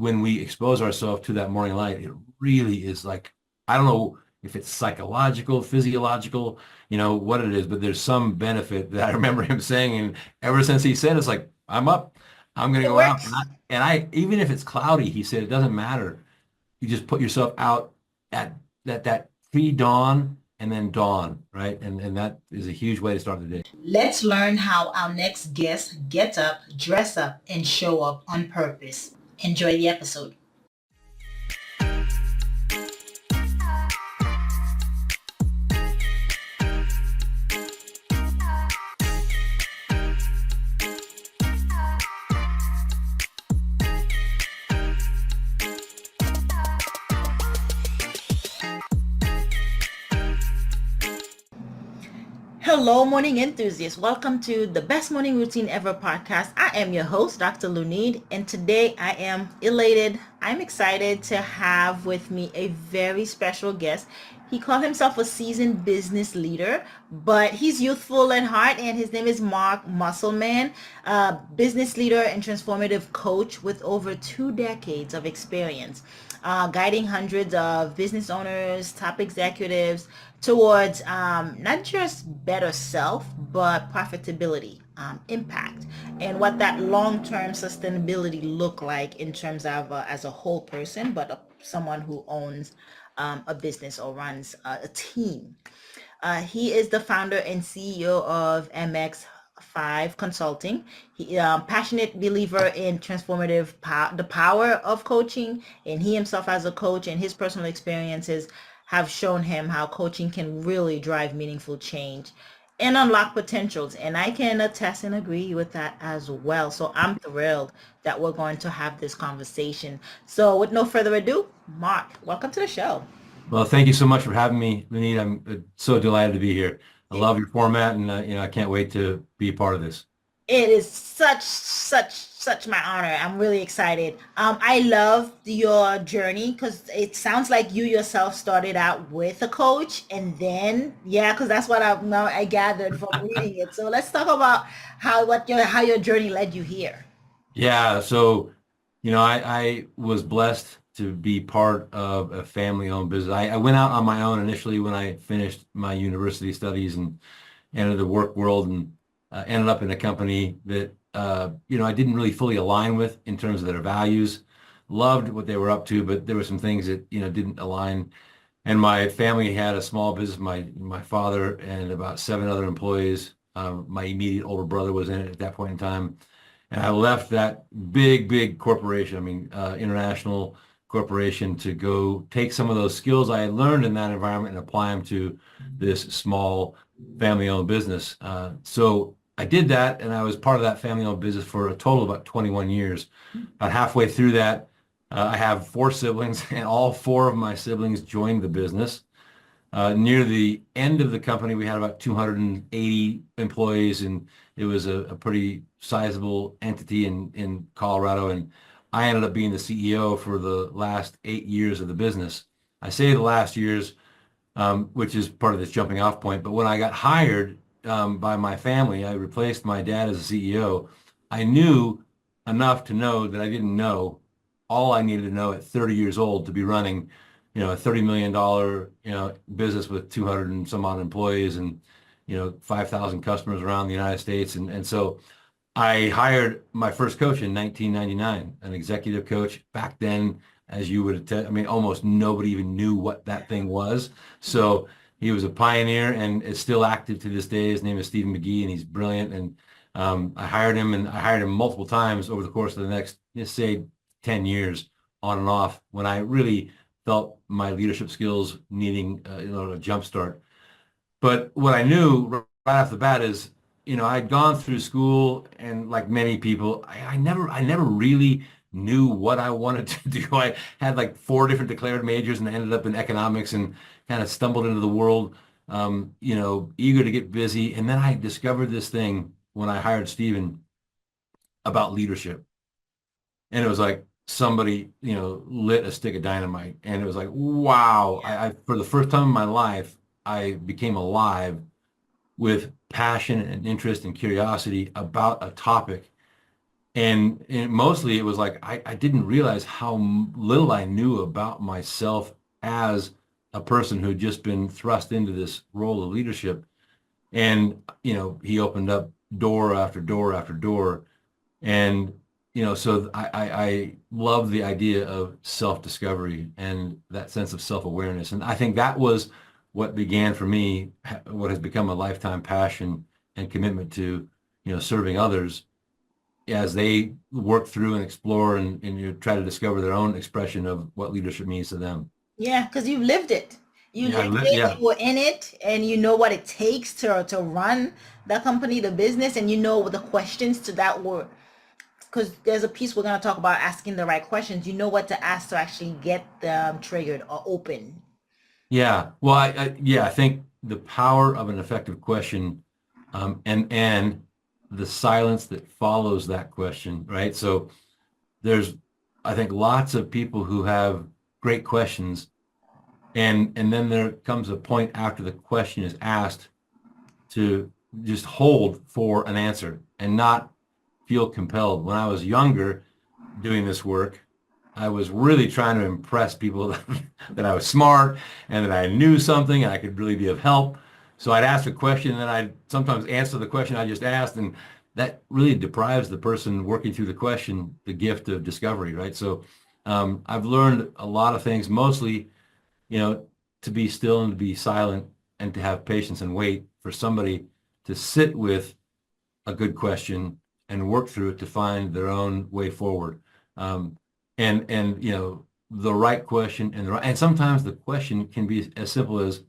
when we expose ourselves to that morning light, it really is like, I don't know if it's psychological, physiological, what it is, but there's some benefit that I remember him saying. And ever since he said, it's like, I'm up, I'm going to It go out. works. Even if it's cloudy, he said, it doesn't matter. You just put yourself out at that pre-dawn and then dawn, right? And that is a huge way to start the day. Let's learn how our next guest gets up, dress up, and show up on purpose. Enjoy the episode. Hello, morning enthusiasts. Welcome to the Best Morning Routine Ever podcast. I am your host, Dr. Lunid, and today I am elated. I'm excited to have with me a very special guest. He called himself a seasoned business leader, but he's youthful at heart, and his name is Mark Musselman, a business leader and transformative coach with over 2 decades of experience, guiding hundreds of business owners, top executives, towards not just better self, but profitability, impact, and what that long-term sustainability look like in terms of as a whole person, but someone who owns a business or runs a team. He is the founder and CEO of MX5 Consulting. He passionate believer in the power of coaching, and he himself as a coach and his personal experiences have shown him how coaching can really drive meaningful change and unlock potentials. And I can attest and agree with that as well. So I'm thrilled that we're going to have this conversation. So with no further ado, Mark, welcome to the show. Well, thank you so much for having me, Lenita. I'm so delighted to be here. I love your format, and I can't wait to be a part of this. It is such my honor. I'm really excited. I love your journey because it sounds like you yourself started out with a coach, and then yeah, because that's what I gathered from reading it. So let's talk about how your journey led you here. Yeah, so I was blessed to be part of a family-owned business. I went out on my own initially when I finished my university studies and entered the work world, and ended up in a company that I didn't really fully align with in terms of their values. Loved what they were up to, but there were some things that didn't align. And my family had a small business. My father and about 7 other employees. My immediate older brother was in it at that point in time. And I left that big corporation, international corporation, to go take some of those skills I had learned in that environment and apply them to this small family-owned business. So I did that, and I was part of that family-owned business for a total of about 21 years. About halfway through that, I have 4 siblings, and all 4 of my siblings joined the business. Near the end of the company, we had about 280 employees, and it was a pretty sizable entity in Colorado. And I ended up being the CEO for the last 8 years of the business. I say the last years, which is part of this jumping off point. But when I got hired by my family, I replaced my dad as a CEO. I knew enough to know that I didn't know all I needed to know at 30 years old to be running, a $30 million, business with 200 and some odd employees, and, 5,000 customers around the United States. And so I hired my first coach in 1999, an executive coach. Back then, as you would attest, almost nobody even knew what that thing was. So he was a pioneer and is still active to this day. His name is Stephen McGee, and he's brilliant. And I hired him, and I hired him multiple times over the course of the next, let's say, 10 years on and off, when I really felt my leadership skills needing a jump start. But what I knew right off the bat is, I'd gone through school, and like many people, I never really knew what I wanted to do. I had like 4 different declared majors, and I ended up in economics, and kind of stumbled into the world, eager to get busy. And then I discovered this thing when I hired Stephen about leadership. And it was like somebody, lit a stick of dynamite. And it was like, wow, for the first time in my life, I became alive with passion and interest and curiosity about a topic And mostly it was like I didn't realize how little I knew about myself as a person who'd just been thrust into this role of leadership. And, he opened up door after door after door. And, so I love the idea of self-discovery and that sense of self-awareness. And I think that was what began for me, what has become a lifetime passion and commitment to, serving others as they work through and explore and try to discover their own expression of what leadership means to them. Yeah, because you lived it. You Yeah, lived it, yeah, you were in it, and you know what it takes to run the company, the business, and you know the questions to that were, because there's a piece we're going to talk about asking the right questions. You know what to ask to actually get them triggered or open. yeah. Well, I think the power of an effective question, and the silence that follows that question, right? So there's, I think, lots of people who have great questions, and then there comes a point after the question is asked to just hold for an answer and not feel compelled. When I was younger doing this work, I was really trying to impress people that I was smart and that I knew something and I could really be of help. So I'd ask a question and then I'd sometimes answer the question I just asked. And that really deprives the person working through the question the gift of discovery, right? So I've learned a lot of things, mostly, you know, to be still and to be silent and to have patience and wait for somebody to sit with a good question and work through it to find their own way forward. Um, and the right question and sometimes the question can be as simple as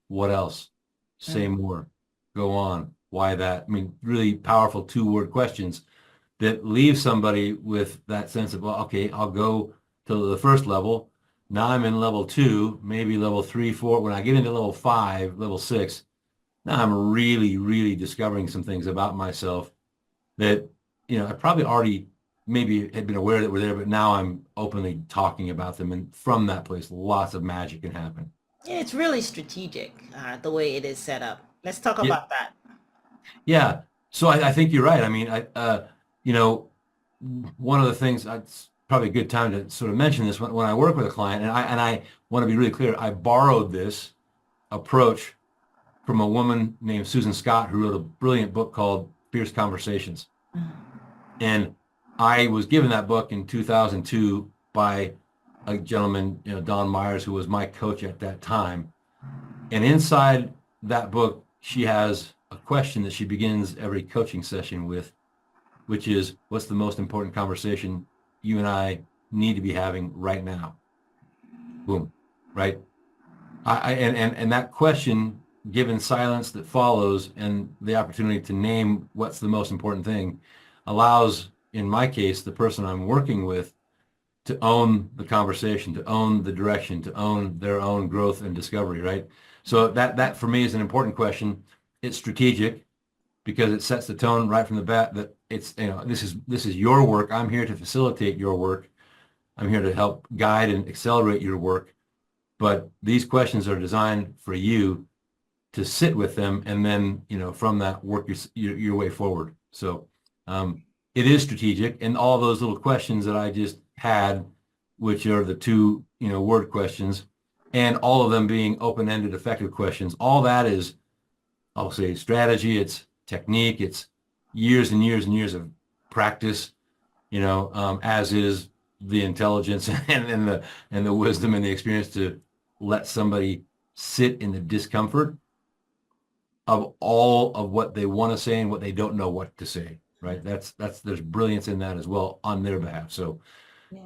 what else? Say Mm. more. Go on. Why that? I mean, really powerful two-word questions that leave somebody with that sense of, well, okay, I'll go to the first level. Now I'm in level two, maybe level three, four. When I get into level five, level six, now I'm really, really discovering some things about myself that, I probably already maybe had been aware that were there, but now I'm openly talking about them. And from that place, lots of magic can happen. Yeah, it's really strategic, the way it is set up. Let's talk Yeah. about that. Yeah. So I think you're right. I mean, you know, one of the things, it's probably a good time to sort of mention this when I work with a client, and I want to be really clear. I borrowed this approach from a woman named Susan Scott, who wrote a brilliant book called Fierce Conversations. And I was given that book in 2002 by a gentleman, Don Myers, who was my coach at that time. And inside that book, she has a question that she begins every coaching session with, which is, what's the most important conversation you and I need to be having right now? Boom, right? And that question, given silence that follows and the opportunity to name what's the most important thing, allows, in my case, the person I'm working with to own the conversation, to own the direction, to own their own growth and discovery, right? So that for me is an important question. It's strategic because it sets the tone right from the bat that it's, this is your work. I'm here to facilitate your work. I'm here to help guide and accelerate your work. But these questions are designed for you to sit with them and then, from that work your way forward. So it is strategic. And all those little questions that I just had, which are the two, word questions, and all of them being open-ended, effective questions, all that is, I'll say, strategy, it's technique, it's years and years and years of practice, as is the intelligence and the wisdom and the experience to let somebody sit in the discomfort of all of what they want to say and what they don't know what to say, right? There's brilliance in that as well on their behalf. So,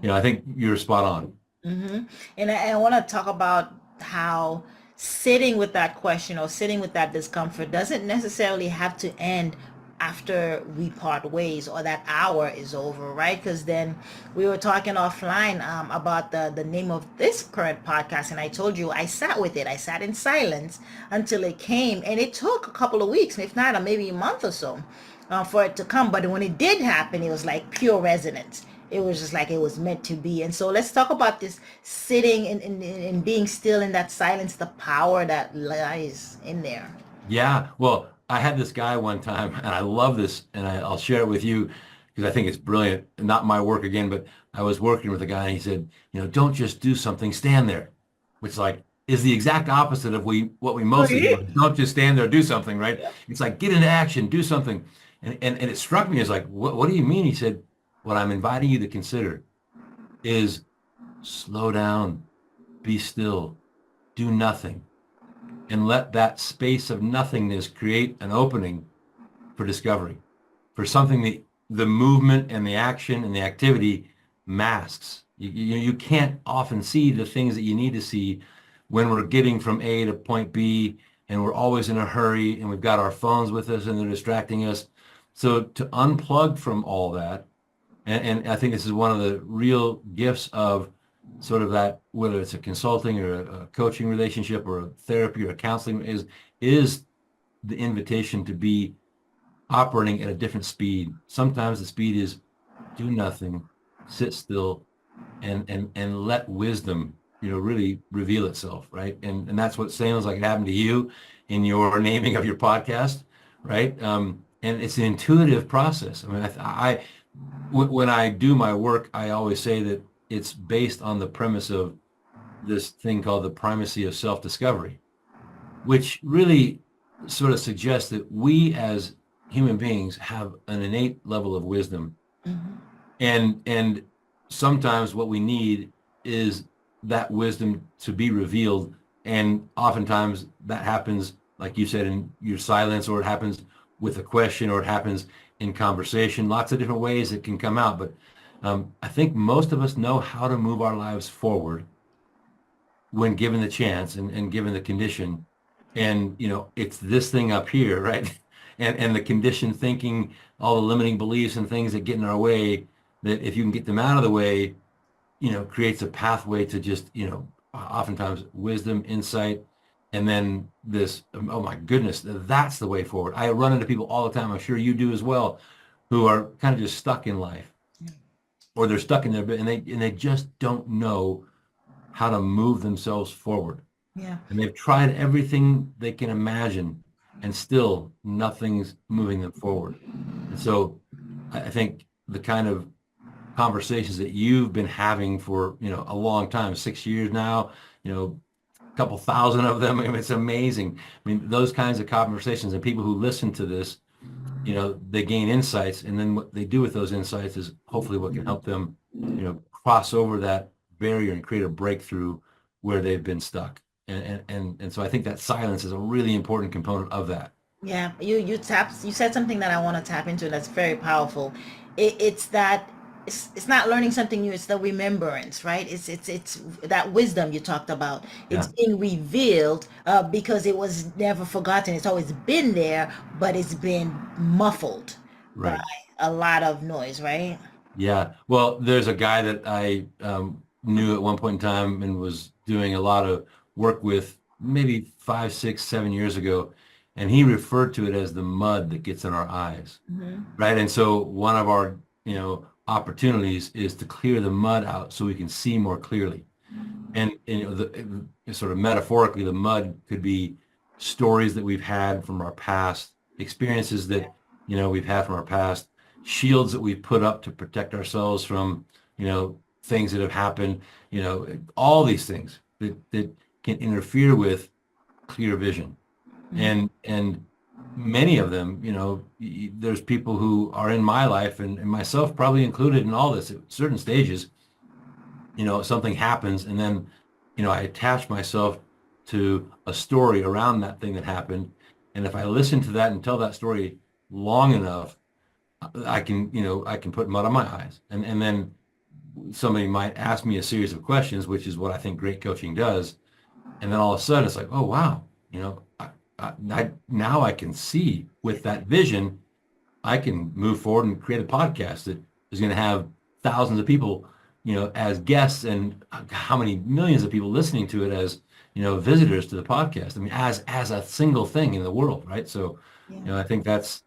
Yeah. I think you're spot on. Mm-hmm. And I want to talk about how sitting with that question or sitting with that discomfort doesn't necessarily have to end after we part ways or that hour is over, right? Because then we were talking offline about the name of this current podcast, and I told you I sat with it. I sat in silence until it came, and it took a couple of weeks, if not maybe a month or so, for it to come. But when it did happen, it was like pure resonance. It was just like it was meant to be. And so let's talk about this sitting and being still in that silence, the power that lies in there. Yeah. Well, I had this guy one time, and I love this, and I'll share it with you because I think it's brilliant. Not my work again, but I was working with a guy and he said, don't just do something, stand there, which like is the exact opposite of what we Oh, mostly yeah. do. Don't just stand there, do something, right? It's like get into action, do something. And it struck me as like, what do you mean? He said, what I'm inviting you to consider is slow down, be still, do nothing, and let that space of nothingness create an opening for discovery, for something that the movement and the action and the activity masks. You can't often see the things that you need to see when we're getting from A to point B and we're always in a hurry and we've got our phones with us and they're distracting us. So to unplug from all that, and I think this is one of the real gifts of sort of that, whether it's a consulting or a coaching relationship or a therapy or a counseling, is the invitation to be operating at a different speed. Sometimes the speed is do nothing, sit still, and let wisdom, really reveal itself, right? And that's what sounds like it happened to you in your naming of your podcast, right? And it's an intuitive process. I mean, when I do my work, I always say that it's based on the premise of this thing called the primacy of self-discovery, which really sort of suggests that we as human beings have an innate level of wisdom. Mhm. And sometimes what we need is that wisdom to be revealed. And oftentimes that happens, like you said, in your silence, or it happens with a question, or it happens in conversation, lots of different ways it can come out. But I think most of us know how to move our lives forward when given the chance and given the condition. And, it's this thing up here, right? And the conditioned thinking, all the limiting beliefs and things that get in our way, that if you can get them out of the way, creates a pathway to just, oftentimes wisdom, insight, and then this, oh my goodness, that's the way forward. I run into people all the time, I'm sure you do as well, who are kind of just stuck in life, or they're stuck in their bit, and they just don't know how to move themselves forward. Yeah. And they've tried everything they can imagine, and still nothing's moving them forward. And so I think the kind of conversations that you've been having for, a long time, 6 years now, a couple thousand of them, I mean, it's amazing. I mean, those kinds of conversations, and people who listen to this, they gain insights, and then what they do with those insights is hopefully what can help them, cross over that barrier and create a breakthrough where they've been stuck. And so I think that silence is a really important component of that. Yeah, you said something that I want to tap into that's very powerful. It's that it's not learning something new, it's the remembrance, right? It's that wisdom you talked about. It's Yeah. being revealed because it was never forgotten. It's always been there, but it's been muffled by Right. a lot of noise, right? Yeah. Well, there's a guy that I knew at one point in time and was doing a lot of work with maybe 5, 6, 7 years ago. And he referred to it as the mud that gets in our eyes. Hmm. Right. And so one of our, opportunities is to clear the mud out so we can see more clearly. And, sort of metaphorically, the mud could be stories that we've had from our past, experiences that, we've had from our past, shields that we've put up to protect ourselves from, things that have happened, all these things that can interfere with clear vision. And many of them, there's people who are in my life, and myself probably included in all this at certain stages, something happens, and then, I attach myself to a story around that thing that happened. And if I listen to that and tell that story long enough, I can put mud on my eyes. And then somebody might ask me a series of questions, which is what I think great coaching does. And then all of a sudden it's like, oh, wow, now I can see with that vision, I can move forward and create a podcast that is going to have thousands of people, as guests, and how many millions of people listening to it as, visitors to the podcast. I mean, as a single thing in the world, right? So, Yeah. I think that's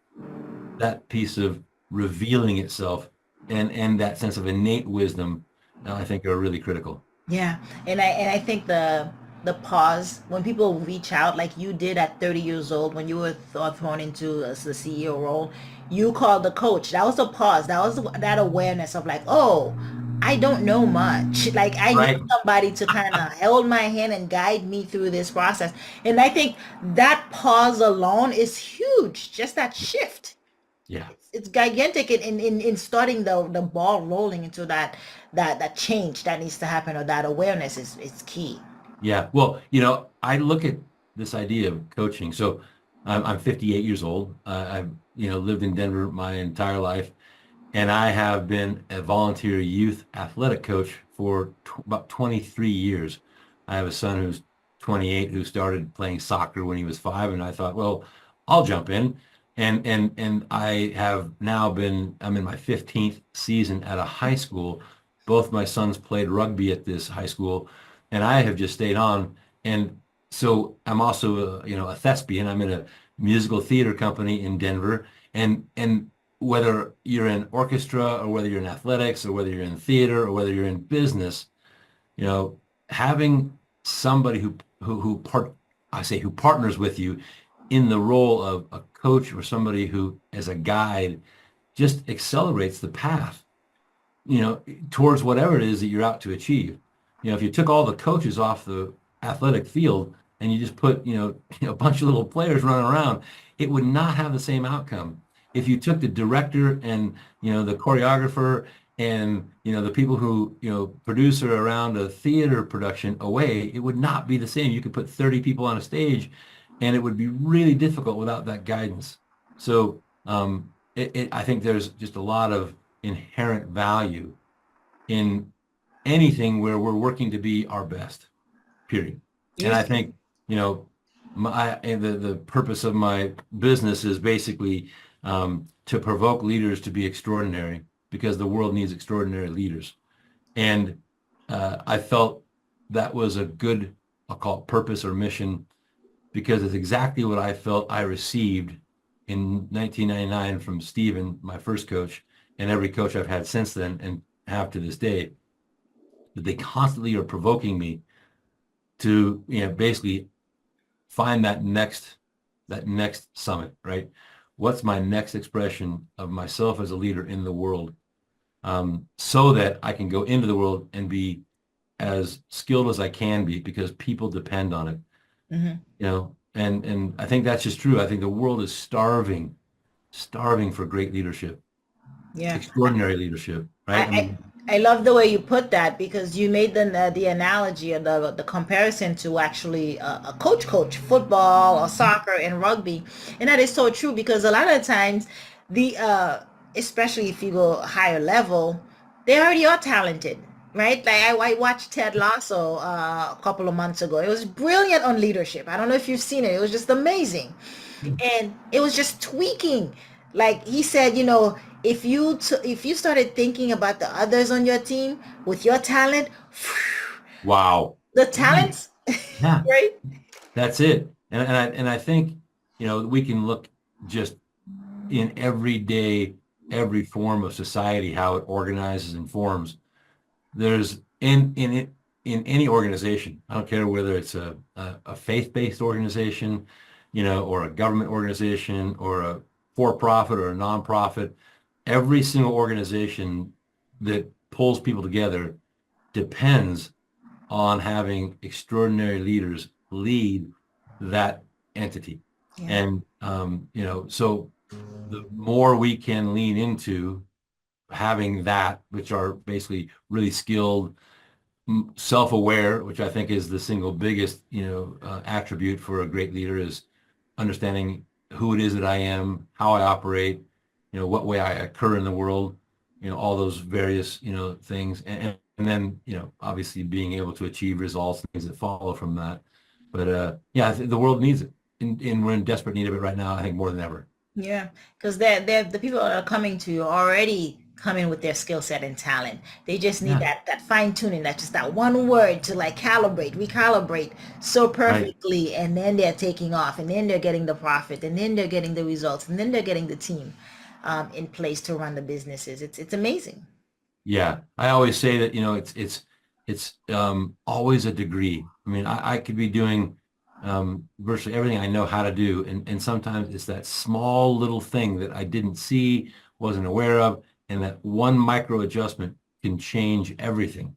that piece of revealing itself, and that sense of innate wisdom, I think are really critical. Yeah, and I think the the pause when people reach out like you did at 30 years old when you were thrown into the CEO role. You called the coach. That was a pause. That was that awareness of like, oh, I don't know much. Like I need Right. somebody to kind of hold my hand and guide me through this process. And I think that pause alone is huge. Just that shift. Yeah. It's gigantic in starting the ball rolling into that change that needs to happen, or that awareness is key. Yeah. Well, I look at this idea of coaching. So I'm 58 years old. I've, lived in Denver my entire life, and I have been a volunteer youth athletic coach for about 23 years. I have a son who's 28 who started playing soccer when he was 5, and I thought, well, I'll jump in. And I have now I'm in my 15th season at a high school. Both my sons played rugby at this high school, and I have just stayed on. And so I'm also, a thespian. I'm in a musical theater company in Denver, and whether you're in orchestra or whether you're in athletics or whether you're in theater or whether you're in business, you know, having somebody who partners with you in the role of a coach or somebody who as a guide just accelerates the path, towards whatever it is that you're out to achieve. If you took all the coaches off the athletic field and you just put, a bunch of little players running around, it would not have the same outcome. If you took the director and, the choreographer and, the people who, produce or around a theater production away, it would not be the same. You could put 30 people on a stage and it would be really difficult without that guidance. So I think there's just a lot of inherent value in anything where we're working to be our best, period. And You I think, the purpose of my business is basically to provoke leaders to be extraordinary because the world needs extraordinary leaders. And I felt that was a good, I'll call it purpose or mission, because it's exactly what I felt I received in 1999 from Steven, my first coach, and every coach I've had since then and have to this day, that they constantly are provoking me to, basically find that next summit, right? What's my next expression of myself as a leader in the world, so that I can go into the world and be as skilled as I can be because people depend on it, Mhm. and I think that's just true. I think the world is starving for great leadership, Yeah. extraordinary leadership, I, right? I I mean, I love the way you put that, because you made the analogy or the comparison to actually a coach football or soccer and rugby, and that is so true, because a lot of times the especially if you go higher level, they already are talented, right? Like I watched Ted Lasso a couple of months ago. It was brilliant on leadership. I don't know if you've seen it. It was just amazing, and it was just tweaking. Like he said, if you started thinking about the others on your team with your talent, wow. the Right. talents, Yeah. right? That's it. And I think, we can look just in every form of society, how it organizes and forms. There's in any organization, I don't care whether it's a faith-based organization, or a government organization or a for-profit or a nonprofit, every single organization that pulls people together depends on having extraordinary leaders lead that entity. Yeah. And, so the more we can lean into having that, which are basically really skilled, self-aware, which I think is the single biggest, attribute for a great leader, is understanding who it is that I am, how I operate, what way I occur in the world, all those various, things. And then, obviously being able to achieve results and things that follow from that. But yeah, I think the world needs it. And we're in desperate need of it right now, I think more than ever. Yeah, because they're the people that are coming to you already coming with their skill set and talent. They just need Yeah, that fine tuning, that just that one word to like recalibrate so right. perfectly, and then they're taking off, and then they're getting the profit, and then they're getting the results, and then they're getting the team in place to run the businesses. It's amazing. Yeah, I always say that, it's always a degree. I mean, I could be doing virtually everything I know how to do. And sometimes it's that small little thing that I didn't see, wasn't aware of, and that one micro adjustment can change everything,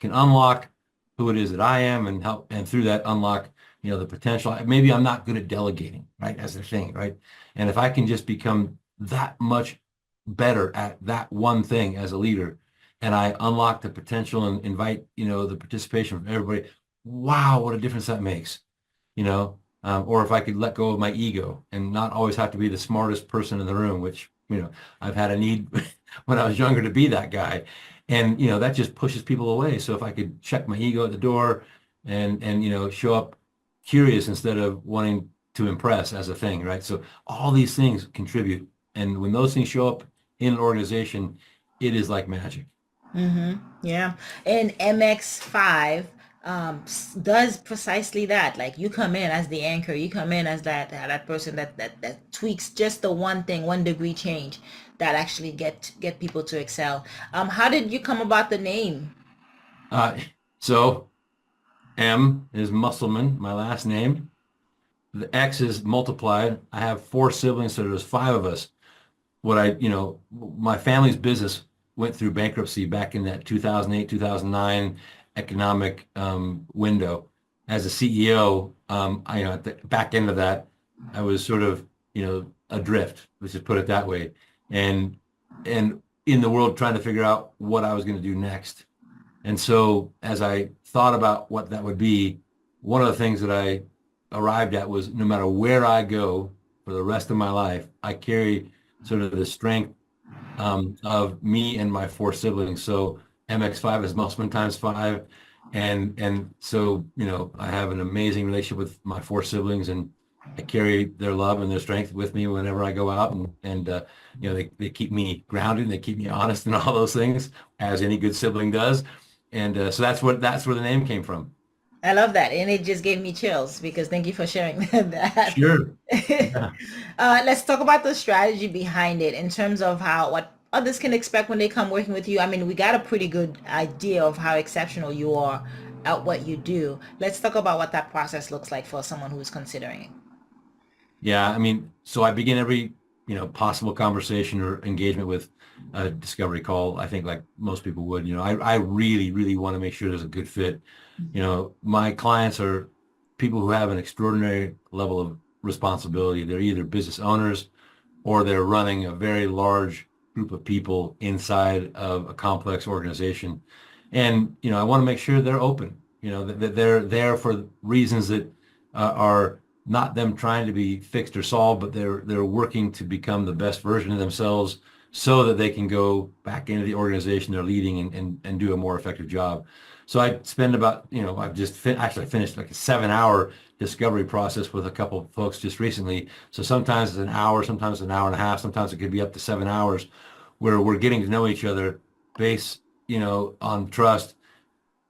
can unlock who it is that I am and help, and through that unlock, the potential. Maybe I'm not good at delegating, right, as a thing, right? And if I can just become that much better at that one thing as a leader, and I unlock the potential and invite, the participation from everybody, wow, what a difference that makes, or if I could let go of my ego and not always have to be the smartest person in the room, which, I've had a need when I was younger to be that guy. And, that just pushes people away. So if I could check my ego at the door and, show up curious instead of wanting to impress as a thing, right? So all these things contribute. And when those things show up in an organization, it is like magic. Yeah. And MX5 does precisely that. Like you come in as the anchor, you come in as that person that tweaks just the one thing, 1 degree change that actually get people to excel. How did you come about the name? Uh, so M is Musselman, my last name. The X is multiplied. I have four siblings, so there's five of us. My family's business went through bankruptcy back in that 2008, 2009 economic window. As a CEO, at the back end of that, I was sort of, adrift, let's just put it that way. And and in the world trying to figure out what I was going to do next. And so as I thought about what that would be, one of the things that I arrived at was no matter where I go for the rest of my life, I carry sort of the strength of me and my four siblings. So MX5 is Musselman times five. And so, I have an amazing relationship with my four siblings, and I carry their love and their strength with me whenever I go out, and they keep me grounded, and they keep me honest and all those things, as any good sibling does. And so that's where the name came from. I love that. And it just gave me chills because thank you for sharing that. Sure. Yeah. Let's talk about the strategy behind it in terms of what others can expect when they come working with you. I mean, we got a pretty good idea of how exceptional you are at what you do. Let's talk about what that process looks like for someone who's considering. Yeah, I mean, so I begin every, possible conversation or engagement with a discovery call. I think like most people would, I really, really want to make sure there's a good fit. My clients are people who have an extraordinary level of responsibility. They're either business owners or they're running a very large group of people inside of a complex organization. And, I want to make sure they're open, that they're there for reasons that are not them trying to be fixed or solved, but they're working to become the best version of themselves so that they can go back into the organization they're leading and do a more effective job. So I spend about, I've just actually finished like a 7 hour discovery process with a couple of folks just recently. So sometimes it's an hour, sometimes an hour and a half, sometimes it could be up to 7 hours where we're getting to know each other based, on trust.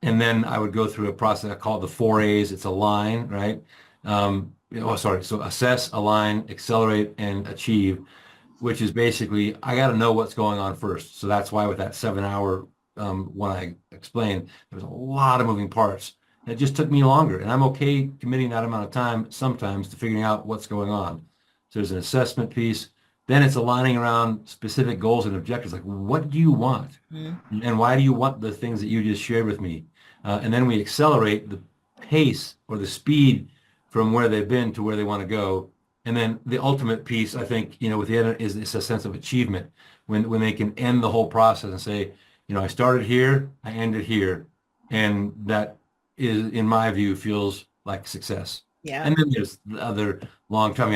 And then I would go through a process I call it the 4 A's. It's align, right? Sorry. So assess, align, accelerate, and achieve, which is basically I got to know what's going on first. So that's why with that 7 hour when I explained, there was a lot of moving parts. It just took me longer, and I'm okay committing that amount of time sometimes to figuring out what's going on. So there's an assessment piece. Then it's aligning around specific goals and objectives. Like, what do you want? And why do you want the things that you just shared with me? And then we accelerate the pace or the speed from where they've been to where they want to go. And then the ultimate piece, I think, with the end is a sense of achievement when they can end the whole process and say, I started here, I ended here. And that is, in my view, feels like success. Yeah. And then there's the other long term.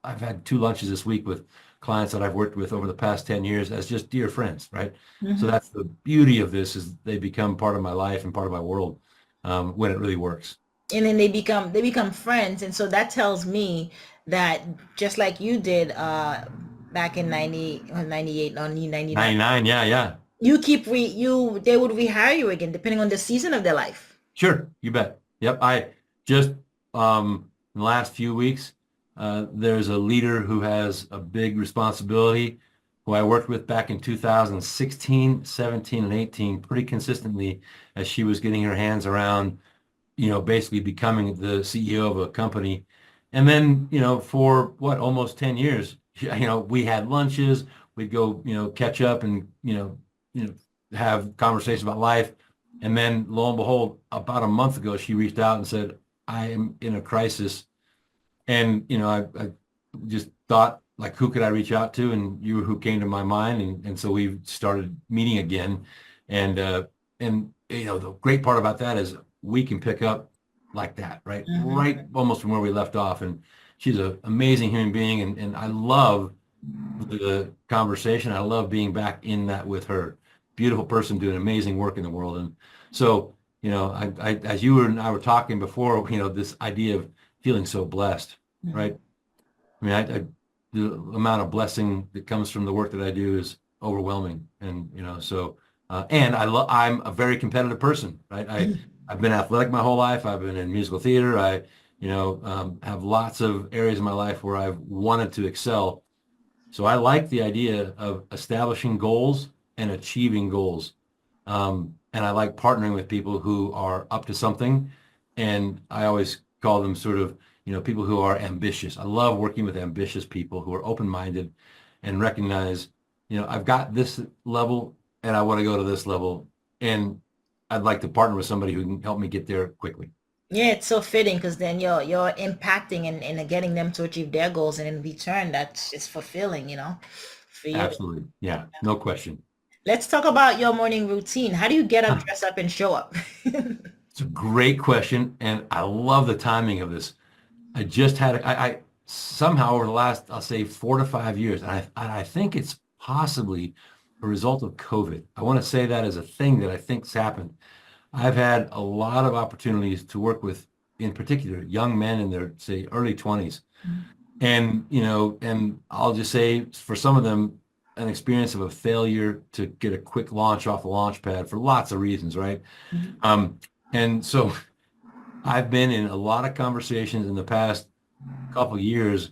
I've had 2 lunches this week with clients that I've worked with over the past 10 years as just dear friends, right? So that's the beauty of this is they become part of my life and part of my world when it really works. And then they become friends, and so that tells me that just like you did back in 90 or 98 or 99, 99, yeah, yeah. you keep they would rehire you again depending on the season of their life. Sure, you bet. Yep. I just in the last few weeks, there's a leader who has a big responsibility who I worked with back in 2016, 17, and 18 pretty consistently as she was getting her hands around, basically becoming the CEO of a company. And then, for what, almost 10 years, we had lunches, we'd go, catch up and, have conversations about life. And then lo and behold, about a month ago, she reached out and said, I am in a crisis. And, I just thought, like, who could I reach out to? And you were who came to my mind. And so we started meeting again. And, the great part about that is we can pick up like that, right? Mhm. Right, almost from where we left off. And she's an amazing human being. And I love the conversation. I love being back in that with her. Beautiful person doing amazing work in the world. And so, as you and I were talking before, this idea of feeling so blessed, Mhm. right? I mean, the amount of blessing that comes from the work that I do is overwhelming. And, and I'm a very competitive person, right? I've been athletic my whole life. I've been in musical theater. I, have lots of areas in my life where I've wanted to excel. So I like the idea of establishing goals and achieving goals. And I like partnering with people who are up to something. And I always call them sort of, people who are ambitious. I love working with ambitious people who are open-minded and recognize, I've got this level and I want to go to this level. And I'd like to partner with somebody who can help me get there quickly. Yeah, it's so fitting because then you're impacting and getting them to achieve their goals, and in return, that's just fulfilling, for you. Absolutely. Yeah, no question. Let's talk about your morning routine. How do you get up, dress up, and show up? It's a great question, and I love the timing of this. I just had I somehow over the last, I'll say, 4 to 5 years, and I think it's possibly a result of COVID. I want to say that as a thing that I think's happened. I've had a lot of opportunities to work with, in particular, young men in their, say, early 20s. And, and I'll just say for some of them, an experience of a failure to get a quick launch off the launch pad for lots of reasons, right? Mhm. Um, and so I've been in a lot of conversations in the past couple of years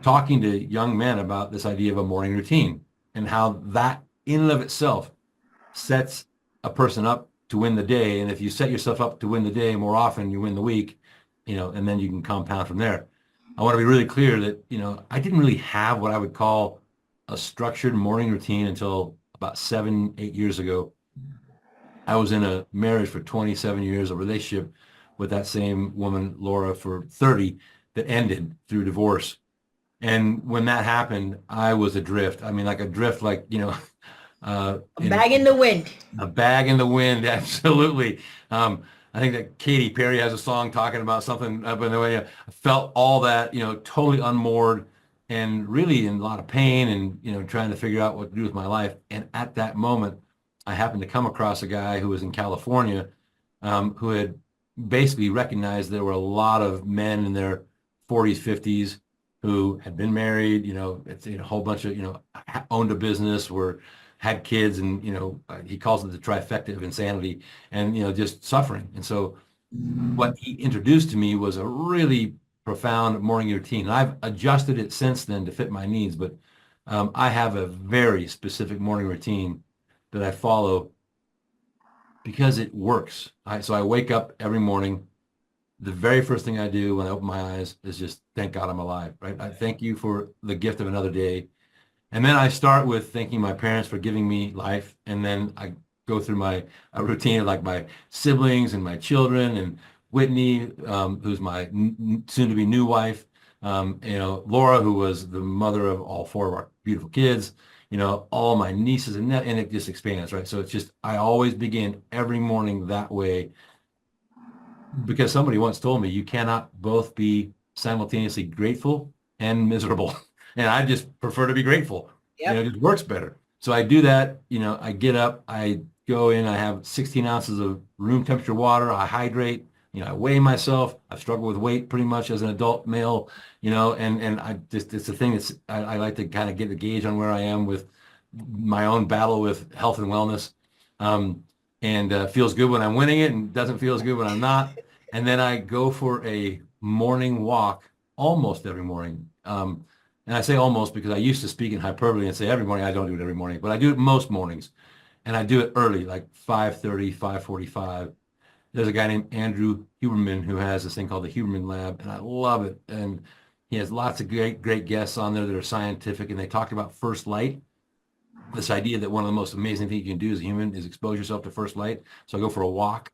talking to young men about this idea of a morning routine and how that in and of itself sets a person up to win the day. And if you set yourself up to win the day more often, you win the week, and then you can compound from there. I want to be really clear that, I didn't really have what I would call a structured morning routine until about 7, 8 years ago. I was in a marriage for 27 years, a relationship with that same woman, Laura, for 30 that ended through divorce. And when that happened, I was adrift. I mean, like adrift, like, A in bag in the wind. a bag in the wind. Absolutely. I think that Katy Perry has a song talking about something up in the way. I felt all that, totally unmoored and really in a lot of pain and, trying to figure out what to do with my life. And at that moment, I happened to come across a guy who was in California, who had basically recognized there were a lot of men in their 40s, 50s who had been married, it's a whole bunch of, owned a business, were had kids, and he calls it the trifecta of insanity, and just suffering. And so what he introduced to me was a really profound morning routine. And I've adjusted it since then to fit my needs, but I have a very specific morning routine that I follow because it works. So I wake up every morning. The very first thing I do when I open my eyes is just thank God I'm alive, right? I thank you for the gift of another day. And then I start with thanking my parents for giving me life. And then I go through my a routine of like my siblings and my children and Whitney, who's my soon-to-be new wife, Laura, who was the mother of all four of our beautiful kids, all my nieces and it just expands, right? So it's just, I always begin every morning that way because somebody once told me you cannot both be simultaneously grateful and miserable. And I just prefer to be grateful. Yep. It just works better. So I do that. I get up, I go in, I have 16 ounces of room temperature water, I hydrate, I weigh myself. I've struggled with weight pretty much as an adult male, and I just, it's a thing that's, I like to kind of get a gauge on where I am with my own battle with health and wellness. And feels good when I'm winning it and doesn't feel as good when I'm not. And then I go for a morning walk almost every morning. And I say almost because I used to speak in hyperbole and say every morning. I don't do it every morning, but I do it most mornings. And I do it early, like 5:30, 5:45. There's a guy named Andrew Huberman who has this thing called the Huberman Lab, and I love it. And he has lots of great guests on there that are scientific, and they talk about first light, this idea that one of the most amazing things you can do as a human is expose yourself to first light. So I go for a walk,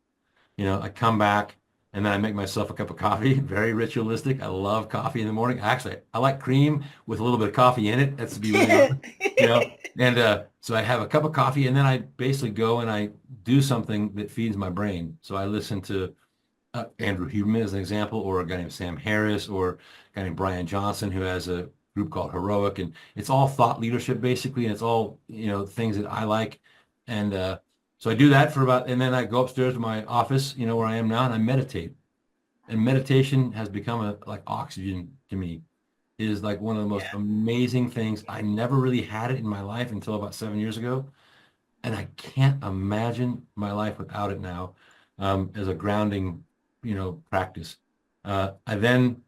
I come back and then I make myself a cup of coffee, very ritualistic. I love coffee in the morning. Actually, I like cream with a little bit of coffee in it. That's to be really honest, you know. And so I have a cup of coffee and then I basically go and I do something that feeds my brain. So I listen to Andrew Huberman as an example, or a guy named Sam Harris, or a guy named Brian Johnson who has a group called Heroic, and it's all thought leadership basically, and it's all things that I like, and so I do that for about, and then I go upstairs to my office, where I am now, and I meditate, and meditation has become like oxygen to me. It is like one of the most Yeah. amazing things. I never really had it in my life until about 7 years ago, and I can't imagine my life without it now, as a grounding, practice. I then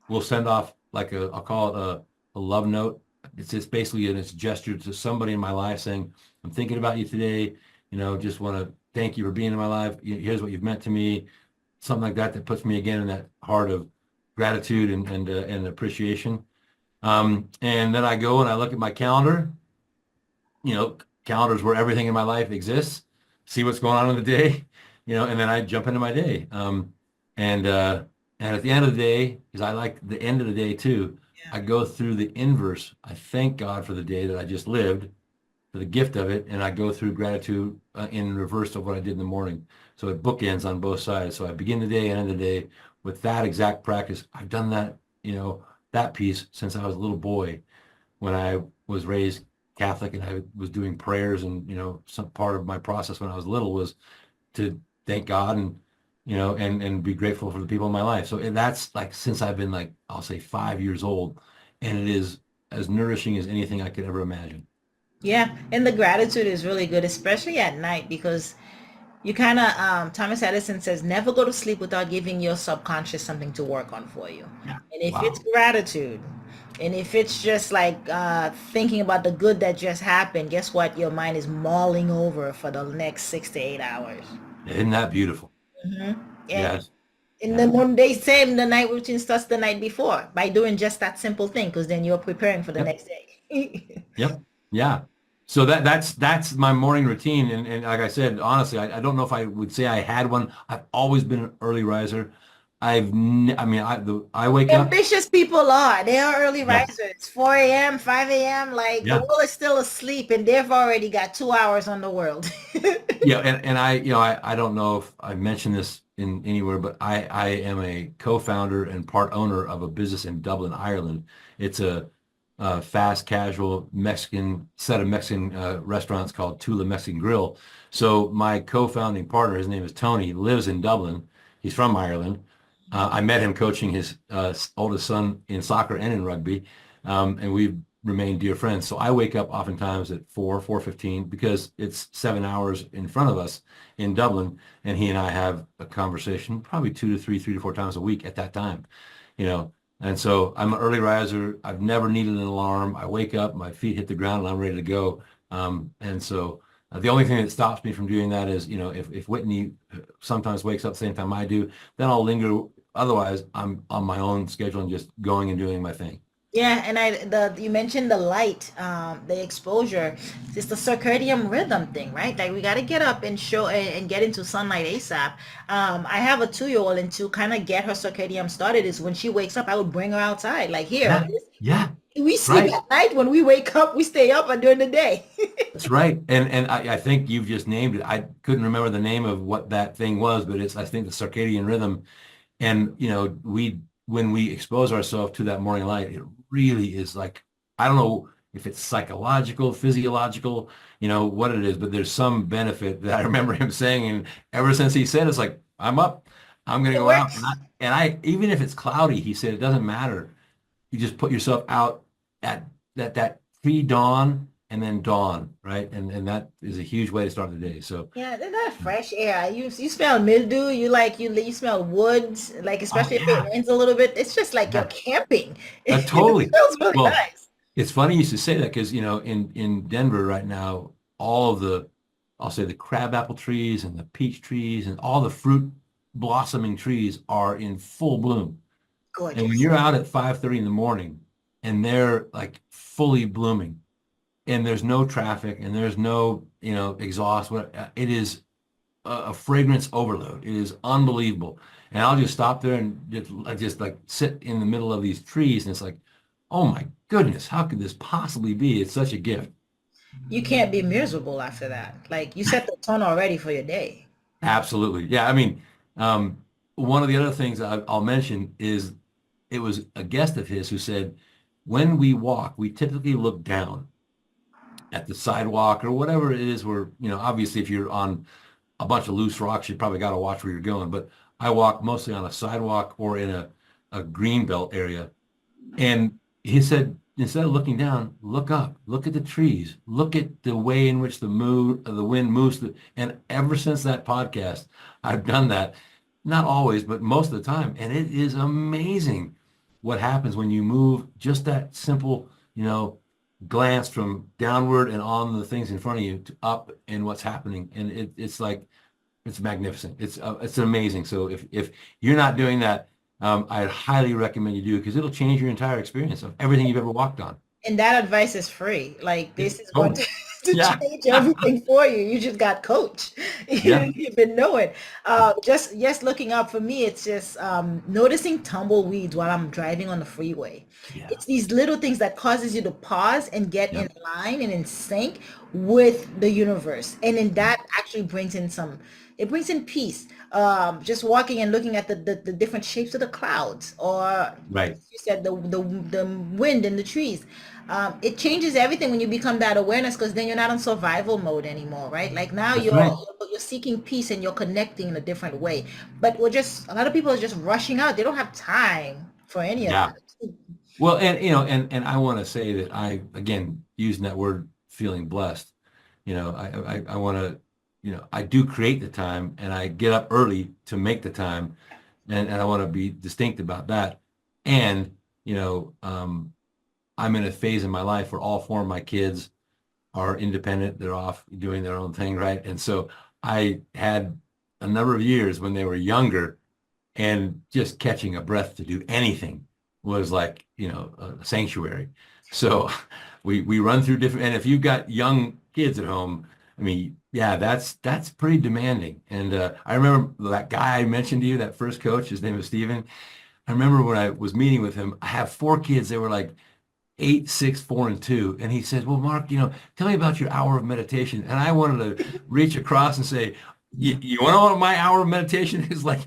will send off like I'll call it a love note. It's just basically it's a gesture to somebody in my life saying, I'm thinking about you today, just want to thank you for being in my life. Here's what you've meant to me. Something like that puts me again in that heart of gratitude and appreciation. And then I go and I look at my calendar, calendars where everything in my life exists, see what's going on in the day, and then I jump into my day. And and at the end of the day, because I like the end of the day too, Yeah. I go through the inverse. I thank God for the day that I just lived, for the gift of it, and I go through gratitude in reverse of what I did in the morning. So it bookends on both sides. So I begin the day and end the day with that exact practice. I've done that, that piece since I was a little boy when I was raised Catholic and I was doing prayers, and some part of my process when I was little was to thank God and be grateful for the people in my life. So that's like since I've been like I'll say 5 years old, and it is as nourishing as anything I could ever imagine. Yeah, and the gratitude is really good, especially at night, because you kind of, Thomas Edison says, never go to sleep without giving your subconscious something to work on for you. Yeah. And if it's Wow. gratitude, and if it's just like thinking about the good that just happened, guess what? Your mind is mulling over for the next 6 to 8 hours. Isn't that beautiful? And Yes. in the Yeah. morning, they say the night routine starts the night before by doing just that simple thing, because then you're preparing for the Yep. next day. Yep. Yeah. So that's my morning routine. And like I said, honestly, I don't know if I would say I had one. I've always been an early riser. I mean, I wake up. Ambitious people are. They are early Yes. risers. 4 a.m., 5 a.m. Like the Yeah. world is still asleep and they've already got 2 hours on the world. Yeah. And I don't know if I mentioned this in anywhere, but I am a co-founder and part owner of a business in Dublin, Ireland. It's a fast casual Mexican set of Mexican restaurants called Tula Mexican Grill. So my co-founding partner, his name is Tony, lives in Dublin. He's from Ireland. I met him coaching his oldest son in soccer and in rugby, and we've remained dear friends. So I wake up oftentimes at 4:15 because it's 7 hours in front of us in Dublin, and he and I have a conversation probably 3 to 4 times a week at that time, you know. And so I'm an early riser. I've never needed an alarm. I wake up, my feet hit the ground, and I'm ready to go. And so the only thing that stops me from doing that is, if Whitney sometimes wakes up the same time I do, then I'll linger. Otherwise, I'm on my own schedule and just going and doing my thing. Yeah, and you mentioned the light, the exposure. It's the circadian rhythm thing, right? Like we got to get up and show and get into sunlight ASAP. I have a 2-year-old, and to kind of get her circadian started is when she wakes up, I would bring her outside. Like here, Yeah, yeah, we that's sleep right. at night. When we wake up, we stay up and during the day. That's right. And I think you've just named it. I couldn't remember the name of what that thing was, but I think the circadian rhythm. And, when we expose ourselves to that morning light, it really is like, I don't know if it's psychological, physiological, what it is, but there's some benefit that I remember him saying. And ever since he said, it's like, I'm up, I'm going to It go out. works. Even if it's cloudy, he said, it doesn't matter. You just put yourself out at that pre-dawn. and then dawn, right? And that is a huge way to start the day. So, Yeah, that fresh air. You smell mildew. You smell woods. Like oh especially if it yeah, rains a little bit, it's just like you're yeah, camping. It totally. smells really Well, nice. it's funny you should say that because, in Denver right now, all of I'll say the crabapple trees and the peach trees and all the fruit blossoming trees are in full bloom. And when Gorgeous. you're out at 5:30 in the morning and they're like fully blooming and there's no traffic and there's no, exhaust, it is a fragrance overload. It is unbelievable. And I'll just stop there and just like sit in the middle of these trees and it's like, oh my goodness, how could this possibly be? It's such a gift. You can't be miserable after that. Like you set the tone already for your day. Absolutely. Yeah. I mean, one of the other things I'll mention is it was a guest of his who said, when we walk, we typically look down at the sidewalk or whatever it is where, obviously if you're on a bunch of loose rocks, you probably got to watch where you're going. But I walk mostly on a sidewalk or in a green belt area. And he said, instead of looking down, look up, look at the trees, look at the way in which the wind moves. And ever since that podcast, I've done that. Not always, but most of the time. And it is amazing what happens when you move just that simple, glance from downward and on the things in front of you to up and what's happening. And it's like, it's magnificent. It's amazing. So if you're not doing that, I'd highly recommend you do because it'll change your entire experience of everything you've ever walked on. And that advice is free. Like this is going Totally. to Yeah. change everything for you. You just got coach. You Yeah. didn't even know it. Just yes, looking up for me, it's just noticing tumbleweeds while I'm driving on the freeway. Yeah. It's these little things that causes you to pause and get in Yep. line and in sync with the universe. And then that actually brings in it brings in peace. Just walking and looking at the different shapes of the clouds or Right. you said the wind in the trees. It changes everything when you become that awareness because then you're not on survival mode anymore, right? Like now That's right. you're seeking peace and you're connecting in a different way. But we're just a lot of people are just rushing out. They don't have time for any of Yeah. that. Well, and I want to say that again, using that word, feeling blessed, I want to, I do create the time and I get up early to make the time and I want to be distinct about that. And, I'm in a phase in my life where all four of my kids are independent. They're off doing their own thing, right? And so I had a number of years when they were younger and just catching a breath to do anything was like, a sanctuary. So we run through different, and if you've got young kids at home, I mean, yeah, that's pretty demanding. And I remember that guy I mentioned to you, that first coach, his name was Steven. I remember when I was meeting with him, I have four kids. They were like 8, 6, 4, and 2. And he said, well, Mark, tell me about your hour of meditation. And I wanted to reach across and say, you want to know what my hour of meditation is like?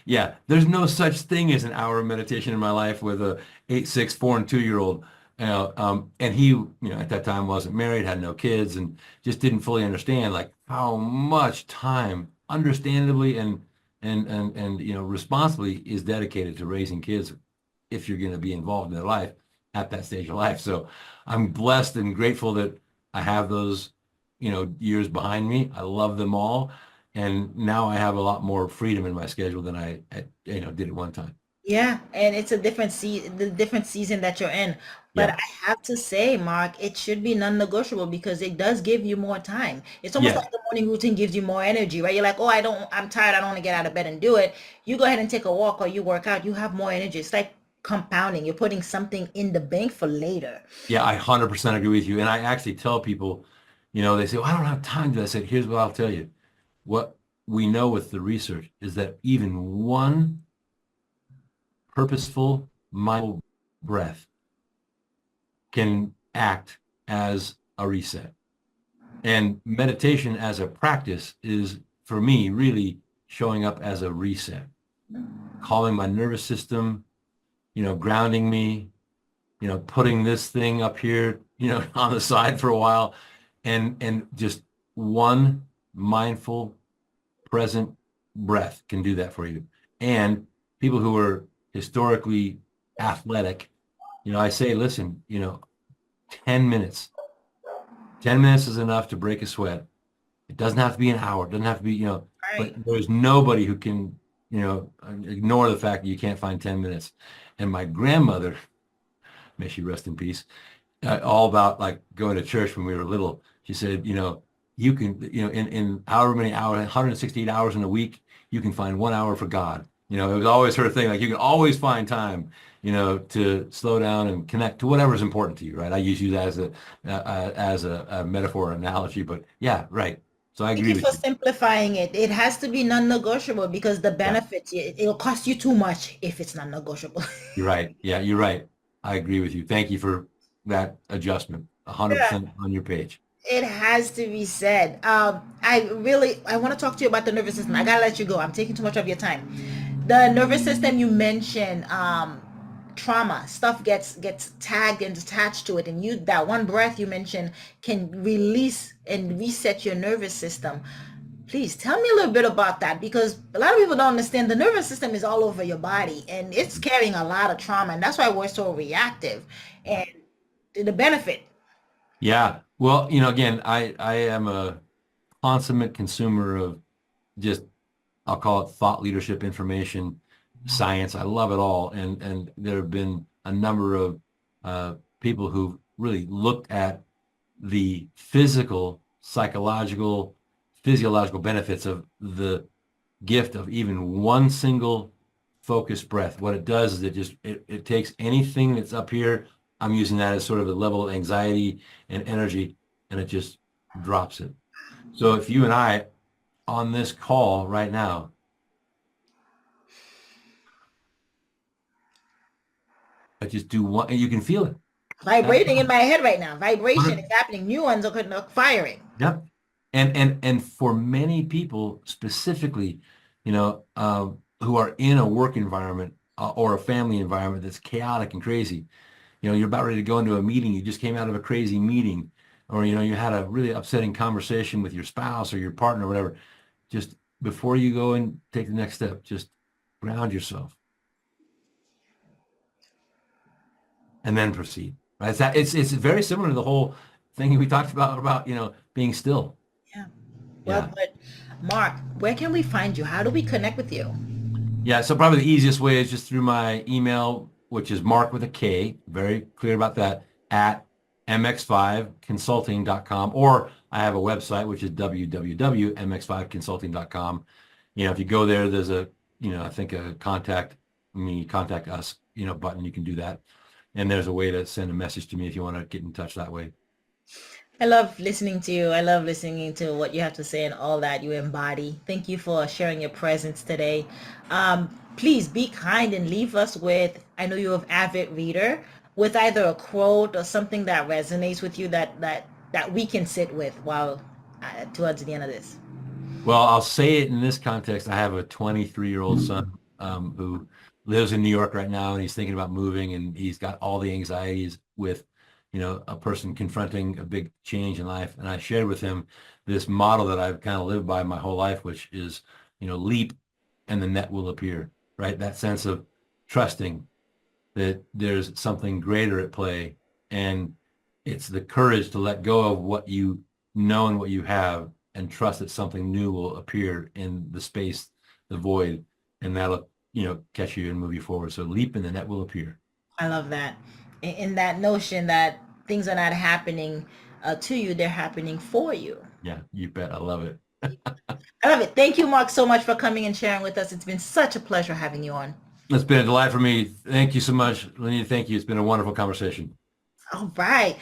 Yeah, there's no such thing as an hour of meditation in my life with a 8, 6, 4, and 2-year-old. And he, at that time wasn't married, had no kids, and just didn't fully understand like how much time, understandably and responsibly is dedicated to raising kids if you're going to be involved in their life at that stage of life. So I'm blessed and grateful that I have those, years behind me. I love them all. And now I have a lot more freedom in my schedule than did at one time. Yeah, and it's a different season that you're in. But Yeah. I have to say, Mark, it should be non-negotiable because it does give you more time. It's almost Yeah. like the morning routine gives you more energy, right? You're like, oh, I'm tired. I don't want to get out of bed and do it. You go ahead and take a walk or you work out. You have more energy. It's like compounding. You're putting something in the bank for later. Yeah, I 100% agree with you. And I actually tell people, they say, well, I don't have time to. I said, here's what I'll tell you. What we know with the research is that even one purposeful, mindful breath can act as a reset. And meditation as a practice is, for me, really showing up as a reset, calming my nervous system, grounding me, putting this thing up here, on the side for a while, and just one mindful, present breath can do that for you. And people who are historically athletic, I say, listen, 10 minutes 10 minutes is enough to break a sweat. It doesn't have to be an hour. It doesn't have to be, but Right. there's nobody who can, ignore the fact that you can't find 10 minutes. And my grandmother, may she rest in peace, all about like going to church when we were little. She said, you can, in however many hours, 168 hours in a week, you can find 1 hour for God. It was always her thing. Like you can always find time, to slow down and connect to whatever is important to you, right? I use that as a metaphor or analogy, but yeah, right. So I Thank agree you for with you. simplifying it. It has to be non-negotiable because the Yeah, benefits, it'll cost you too much if it's non-negotiable. you're right. Yeah, you're right. I agree with you. Thank you for that adjustment. Yeah. 100% on your page. It has to be said. I want to talk to you about the nervous system. I gotta let you go. I'm taking too much of your time. The nervous system you mentioned, trauma stuff gets tagged and attached to it, and you that one breath you mentioned can release and reset your nervous system. Please tell me a little bit about that because a lot of people don't understand the nervous system is all over your body and it's carrying a lot of trauma, and that's why we're so reactive. Yeah. And the benefit. Yeah. Well, again, I am a consummate consumer of just, I'll call it thought leadership information, science. I love it all. And there have been a number of people who really looked at the physiological benefits of the gift of even one single focused breath. What it does is it takes anything that's up here. I'm using that as sort of a level of anxiety and energy, and it just drops it. So if you and I on this call right now, I just do one, and you can feel it. That's Vibrating in my head right now. Vibration is 100. happening. New ones are firing. Yep. And for many people specifically, who are in a work environment or a family environment that's chaotic and crazy, you're about ready to go into a meeting. You just came out of a crazy meeting, or, you had a really upsetting conversation with your spouse or your partner or whatever. Just before you go and take the next step, just ground yourself and then proceed. Right? It's very similar to the whole thing we talked about, being still. Yeah. Well Yeah. put. Mark, where can we find you? How do we connect with you? Yeah, so probably the easiest way is just through my email, which is Mark with a K, very clear about that, at mx5consulting.com, or I have a website, which is www.mx5consulting.com. If you go there, there's I think a contact us, button. You can do that. And there's a way to send a message to me if you want to get in touch that way. I love listening to you. I love listening to what you have to say and all that you embody. Thank you for sharing your presence today. Please be kind and leave us with, I know you're an avid reader, with either a quote or something that resonates with you that we can sit with while towards the end of this. Well, I'll say it in this context. I have a 23-year-old son who lives in New York right now, and he's thinking about moving, and he's got all the anxieties with, a person confronting a big change in life. And I shared with him this model that I've kind of lived by my whole life, which is, leap and the net will appear, right? That sense of trusting that there's something greater at play, and it's the courage to let go of what you know and what you have and trust that something new will appear in the space, the void, and that'll, catch you and move you forward. So leap and the net will appear. I love that. In that notion that things are not happening to you, they're happening for you. Yeah, you bet. I love it. I love it. Thank you, Mark, so much for coming and sharing with us. It's been such a pleasure having you on. It's been a delight for me. Thank you so much, Lenita. Thank you. It's been a wonderful conversation. All right.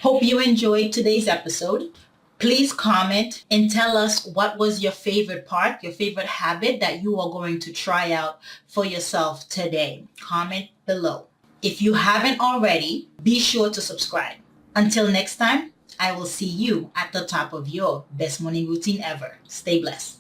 Hope you enjoyed today's episode. Please comment and tell us what was your favorite part, your favorite habit that you are going to try out for yourself today. Comment below. If you haven't already, be sure to subscribe. Until next time, I will see you at the top of your best morning routine ever. Stay blessed.